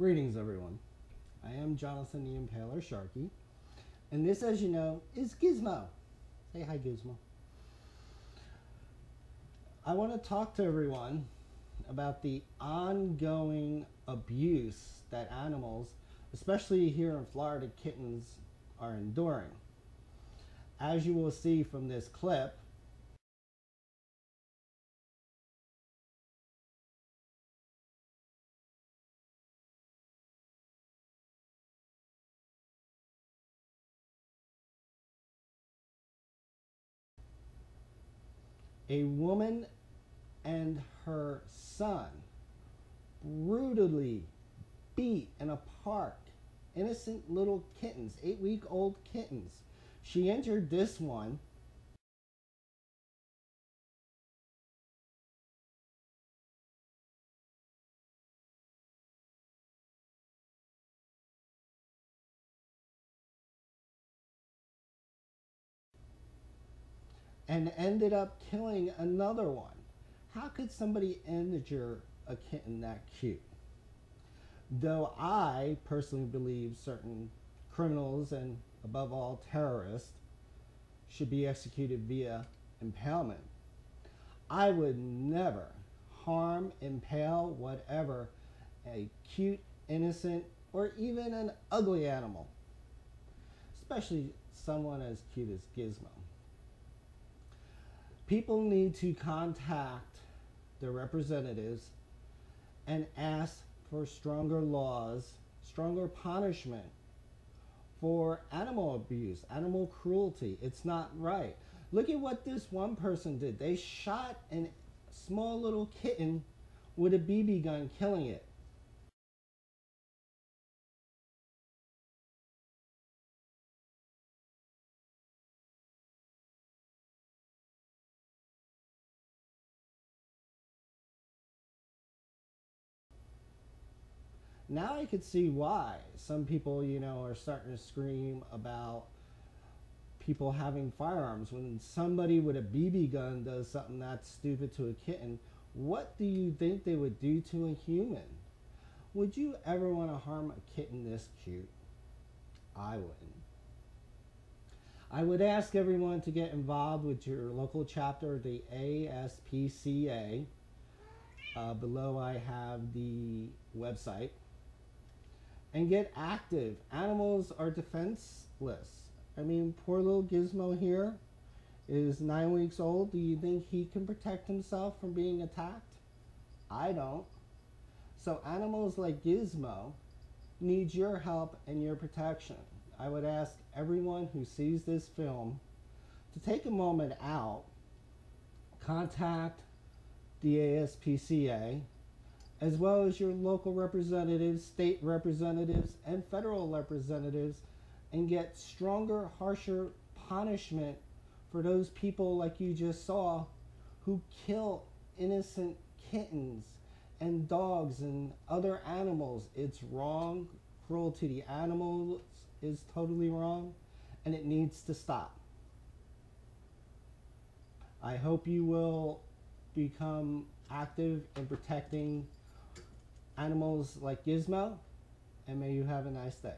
Greetings, everyone. I am Jonathon The Impaler Sharkey, and this, as you know, is Gizmo. Say hi, Gizmo. I want to talk to everyone about the ongoing abuse that animals, especially here in Florida, kittens, are enduring. As you will see from this clip, a woman and her son brutally beat in a park innocent little kittens, 8-week-old kittens. She injured this one and ended up killing another one. How could somebody injure a kitten that cute? Though I personally believe certain criminals and above all terrorists should be executed via impalement, I would never harm, impale, whatever, a cute, innocent, or even an ugly animal, especially someone as cute as Gizmo. People need to contact their representatives and ask for stronger laws, stronger punishment for animal abuse, animal cruelty. It's not right. Look at what this one person did. They shot a small little kitten with a BB gun, killing it. Now I could see why some people, are starting to scream about people having firearms. When somebody with a BB gun does something that stupid to a kitten, what do you think they would do to a human? Would you ever want to harm a kitten this cute? I wouldn't. I would ask everyone to get involved with your local chapter, the ASPCA. Below I have the website. And get active. Animals are defenseless. I mean, poor little Gizmo here is 9 weeks old. Do you think he can protect himself from being attacked? I don't. So animals like Gizmo need your help and your protection. I would ask everyone who sees this film to take a moment out, contact the ASPCA, as well as your local representatives, state representatives, and federal representatives, and get stronger, harsher punishment for those people like you just saw who kill innocent kittens and dogs and other animals. It's wrong. Cruelty to the animals is totally wrong, and it needs to stop. I hope you will become active in protecting animals like Gizmo, and may you have a nice day.